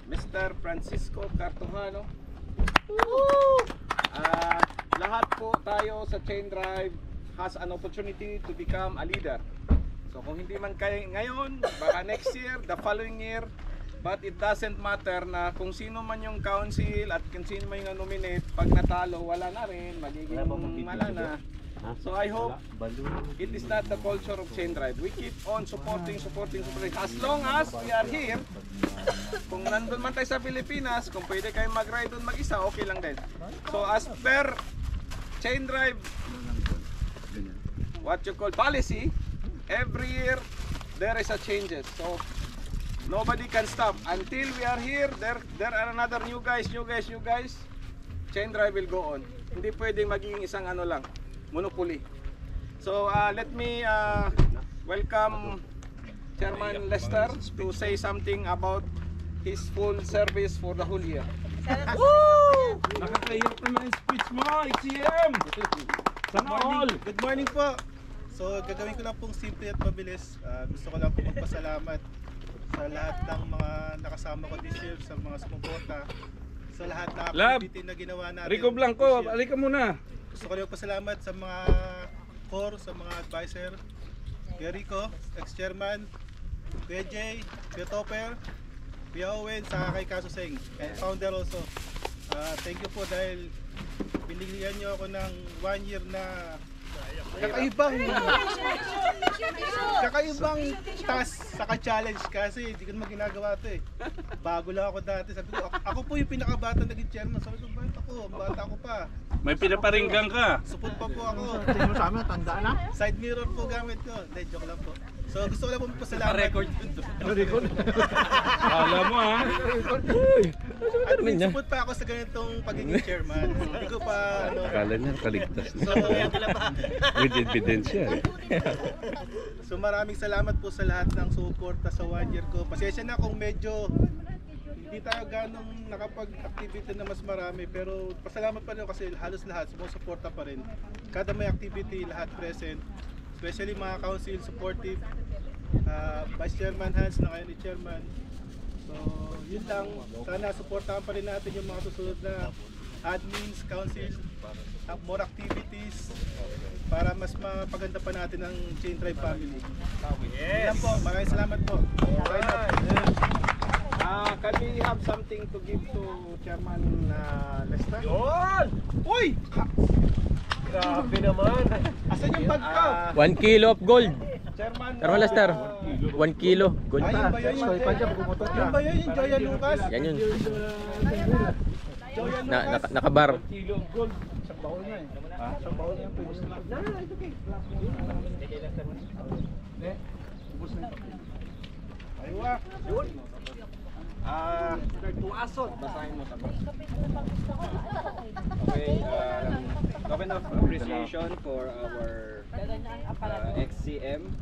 Mr. Francisco Cartojano. Lahat po tayo sa Chain Drive has an opportunity to become a leader. So kung hindi man kayo ngayon, baka next year, the following year, but it doesn't matter na kung sino man yung council at kung sino man yung nominate, pag natalo, wala na rin, magiging wala na. So I hope it is not the culture of Chain Drive. We keep on supporting. As long as we are here, kung nandun man tayo sa Pilipinas, kung pwede kayo mag-ride doon mag-isa, okay lang din. So as per Chain Drive, what you call policy, every year there is a changes. So nobody can stop until we are here. There are another new guys. Chain Drive will go on. Hindi pwedeng magiging isang ano lang, monopoly. So let me welcome Chairman Lester to say something about his full service for the whole year. Woo! Nakakahiyak naman yung speech mo, HCM! Sana all! Good morning po. So gagawin ko lang pong simple at mabilis. Gusto ko lang po magpasalamat sa lahat ng mga nakasama ko this year, sa mga sumuporta, sa lahat na activity na ginawa natin. Rico Blanco, alika muna. Gusto ko rin pasalamat sa mga core, sa mga advisor, Kuya Rico, ex-chairman, Kuya Jay, Kuya Topper, Kuya Owen, saka kay Kaso Seng, and founder also. Thank you po dahil binigyan nyo ako ng 1 year na kakaibang task saka challenge kasi hindi ko naman ginagawa ito eh. Bago lang ako dati. Sabi ko, ako po yung pinakabata naging chairman. Sabi ko, bata ako pa. May pinaparinggan ka. Support pa po ako. Tingin mo sa amin, tanda na. Side mirror po gamit ko. Hindi, joke lang po. So gusto ko lang po pasalamat. Record. Alam mo ha. At support pa ako sa ganitong pagiging chairman. Hindi ko pa Akala niya kaligtas na. With evidence yan. So maraming salamat po sa lahat ng suporta sa 1 year ko. Pasensya na kung medyo hindi tayo ganong nakapag-activity na mas marami, pero pasalamat pa rin kasi halos lahat sumusuporta pa rin. Kada may activity, lahat present. Especially mga council supportive, Vice Chairman Hans na kayo ni Chairman. So yun lang, sana supportahan pa rin natin yung mga susunod na admins, council, more activities para mas mapaganda pa natin ang Chain Drive family. Yes! Yan po, maraming salamat po. Can we have something to give to Chairman Lester? Yun! Uy! Grabe naman. Asan yung bag ko? 1 kilo of gold. Chairman. Carmen Lester, 1 kilo gold. Ayun ba yun? Yun ba yun? Yung Joya Lucas? Yan yun. Joya Nakabar. Kilo of gold. Isang baon na eh. Isang baon na yung pwede na. Ito okay. Ubus na ito. Aywa. Yun. Tuasot. Basahin mo tapos. Okay, token of appreciation for our XCM.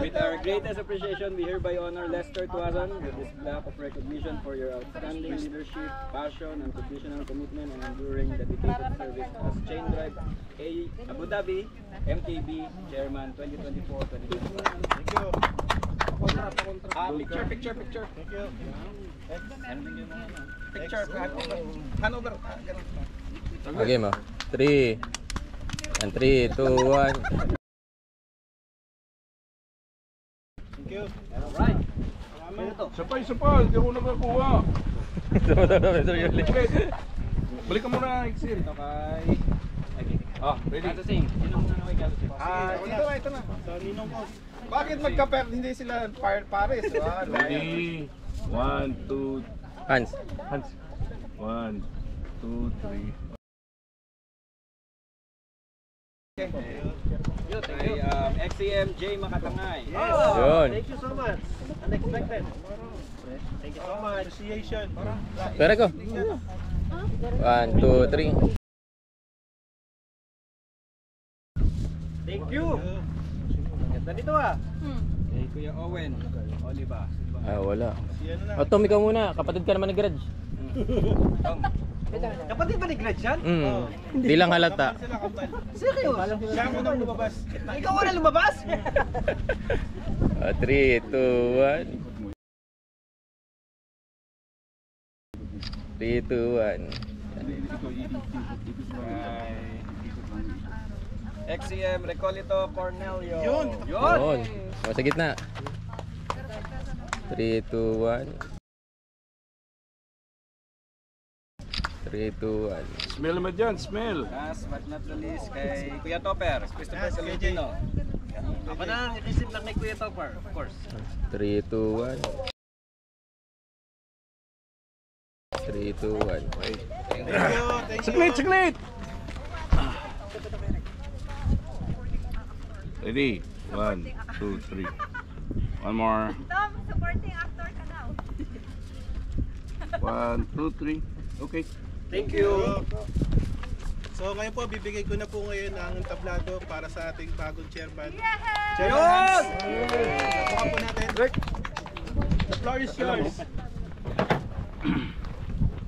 With our greatest appreciation, we hereby honor Lester Tuazon with this plaque of recognition for your outstanding leadership, passion, unconditional commitment, and enduring dedicated service as Chain Drive Abu Dhabi MTB Chairman 2024-2025. Thank you. Picture. Thank you. Picture. Hanover. Okay mo. 3. And 3, 2, 1. Thank you. Alright. Isa pa. Hindi ako nakakuha. Balik ka muna, Exil. Ito kay... ready? Katusing. Sino muna na kay Katusing? Ito na. Sa ninong ko. Bakit hindi sila pares? Ready? 1, 2, Hans. 1, 2, 3. Kay XCM J Makatangay. Yun. Thank you so much. Unexpected. Thank you so much. Appreciation. Pera ko. 1, 2, 3. Thank you. Ganda nito Kay Kuya Owen. Oliva. Wala. Tom, ikaw muna. Kapatid ka naman nag-grudge. Kapatid ba ni Gretch yan? Hindi lang halata. Seryo? Siya mo nang lumabas. Ikaw na lumabas? 3, 2, 1. 3, 2, 1. XCM Recolito Cornelio. Yun. Sa gitna. 3, 2, 1. 3, 2, 1. Smell mo dyan, smell. Last but not the least, kay Kuya Topper, Christopher Salentino. Ako na, i-receive lang kay Kuya Topper, of course. 3, 2, 1. 3, 2, 1. Thank you. Saglit! Ready? 1, 2, 3. One more. Tom, supporting actor ka now. 1, 2, 3. Okay. Thank you. So ngayon po, bibigay ko na po ngayon ang tablado para sa ating bagong chairman. Yun! Nakuha po natin. The floor is yours.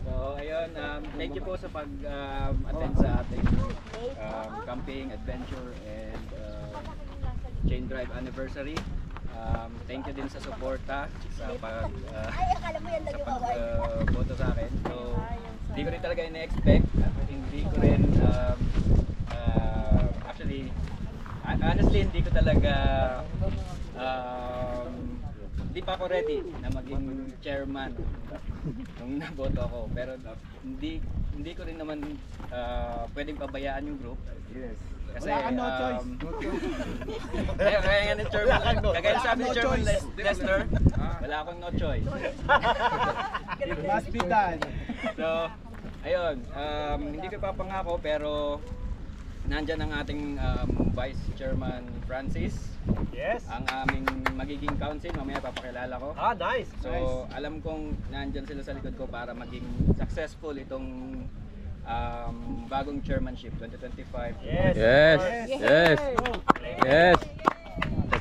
So ayun, thank you po sa pag-attend sa ating camping, adventure, and Chain Drive anniversary. Thank you din sa suporta sa boto sa akin. So hindi ko rin talaga ina-expect, hindi ko rin actually honestly hindi ko talaga hindi pa ako ready na maging chairman nung naboto ako, pero hindi ko rin naman pwedeng pabayaan yung group. Yes. Kasi wala kang no choice. Kaya nga ni Chairman, kagaya sabi ni Chairman Lester, wala akong no choice. It must be done. So, ayun, hindi ko papangako pero nandyan ang ating Vice Chairman Francis. Yes. Ang aming magiging council, mamaya papakilala ko. Nice. So, alam kong nandyan sila sa likod ko para maging successful itong bagong chairmanship 2025. Yes. Yes. Yes. Yes,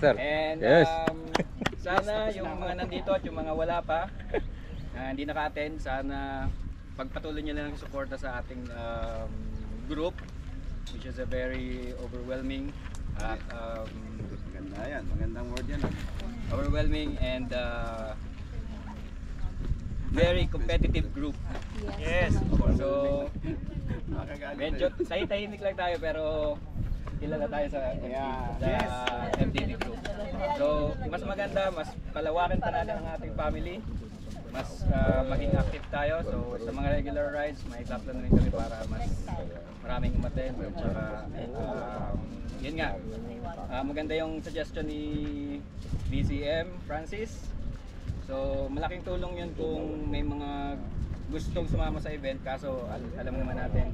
sir. And Yes. sana yung mga nandito at yung mga wala pa na hindi naka-attend, sana pagpatuloy niyo lang ang suporta sa ating group, which is a very overwhelming magandang word yan. Overwhelming and very competitive group. Yes. So, medyo tahimik lang tayo pero kilala tayo sa MTB group. So, mas maganda, mas palawakin pa natin ang ating family maging active tayo. So sa mga regular rides, may plan rin kami para mas maraming umattend. At saka, yun nga, maganda yung suggestion ni BCM Francis. So malaking tulong yun kung may mga gustong sumama sa event, kaso alam naman natin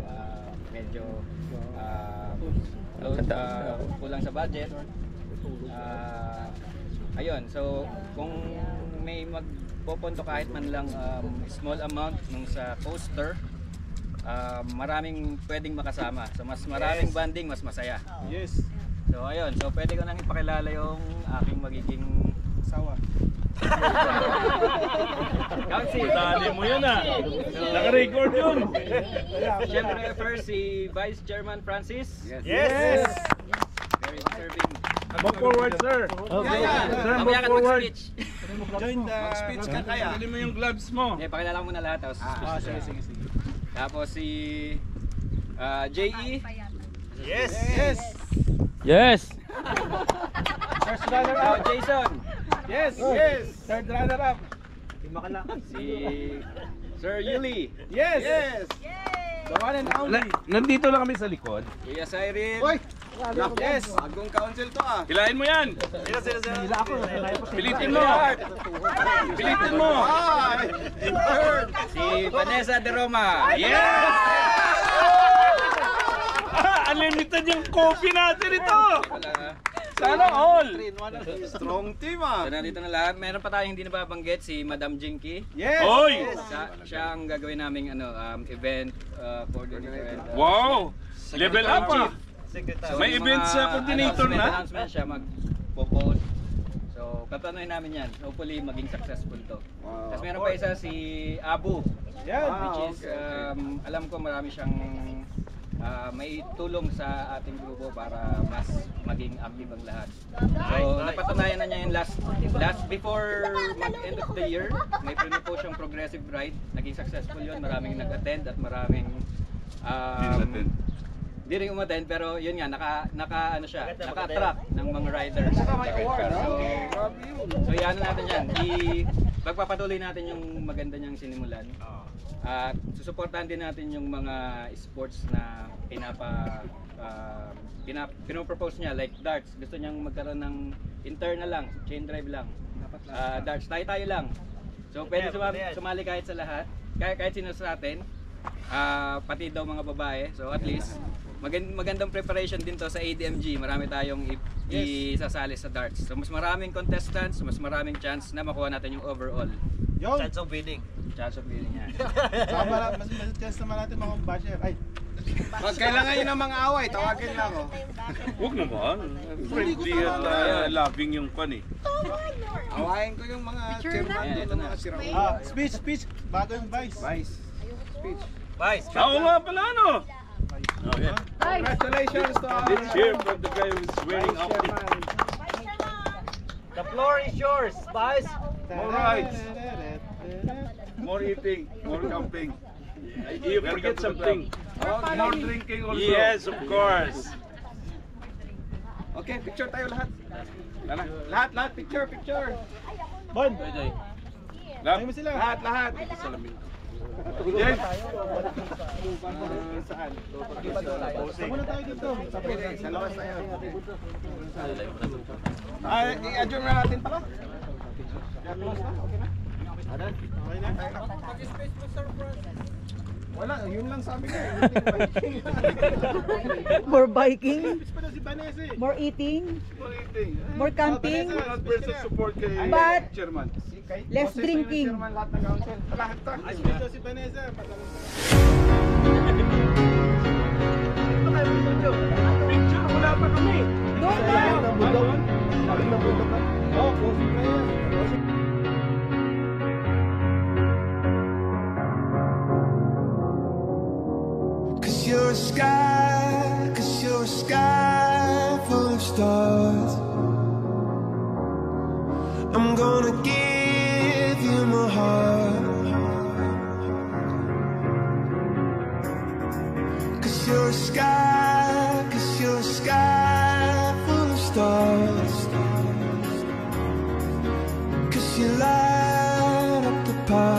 medyo kulang sa budget. Ayun, so kung may magpoponto kahit man lang small amount nung sa poster, maraming pwedeng makasama. So mas maraming banding, mas masaya. Yes. So ayun, so pwede ko nang ipakilala yung aking magiging asawa. Council. Dali mo yun Naka-record yun. Siyempre first si Vice Chairman Francis. Yes. Very deserving. Move forward, sir. Okay. Sir, move forward. Join the Mag-speech ka kaya. Dali mo yung gloves mo. Pakilala ko muna lahat. Tapos sige. Tapos si JE. Yes. Yes! First runner-up. Jason. Yes. Third runner-up. Si Sir Yuli. Yes. The one and only. Nandito lang kami sa likod. Kuya Cyril. Oy. Yes, bagong council to Hilahin mo yan. Hila ako. Pilitin mo. Pilitin mo. Si Vanessa De Roma. Yes! Unlimited yung coffee natin ito. Sana all. Strong team So nandito na lahat. Meron pa tayong hindi nababanggit, si Madam Jinky. Yes. Oy! Siya ang gagawin naming event coordinator. Wow! Level up May events coordinator na? Announcement siya mag-post. So papanuhin namin yan. Hopefully maging successful to. Tapos meron pa isa si Abu. Which is, alam ko marami siyang may tulong sa ating grupo para mas maging active ang lahat. So napatunayan na niya yung last before mag-end of the year, may pre-post siyang progressive ride. Naging successful yun, maraming nag-attend at maraming di rin umattend, pero yun nga, naka-attract ng mga riders. So yan natin yan. Pagpapatuloy natin yung maganda niyang sinimulan. At susuportahan din natin yung mga sports na pinopropose niya, like darts. Gusto niyang magkaroon ng internal lang, chain drive lang. Darts, tayo lang. So pwede sumali kahit sa lahat, kahit sino sa atin, pati daw mga babae. So at least, magandang preparation din to sa ADMG. Marami tayong isasali sa darts. So mas maraming contestants, mas maraming chance na makuha natin yung overall. Chance of winning. Chance of winning yan. Mas chance naman natin mga basher. Ay. Pag kailangan nyo ng mga away, tawagin lang ako. Huwag naman. Friendly at loving yung pan eh. Awayin ko yung mga chairman doon, mga sirao. Speech. Bago yung Vice. Speech. Vice. Oo nga pala ano. Okay. Congratulations to our Let's cheer for the guy who's wearing outfit. The floor is yours, Vice. More rides. More eating. More camping. You forget something. More drinking also. Yes, of course. Okay, picture tayo lahat. Lahat, picture. Bon. Lahat mo sila. Lahat. Salamin. Yes. Saan? Muna tayo dito. Sa labas tayo. I-adjourn na natin pala. Wala, yun lang sabi ko. More biking, Si Vanessa. more eating, More eating. more camping, Support kay but Chairman. less drinking. Lahat ng council. Lahat to. Si Vanessa. Picture, wala pa kami. Doon na! Oh, closing prayer. Cause you're a sky full of stars. I'm gonna give you my heart. Cause you're a sky full of stars. Cause you light up the apart.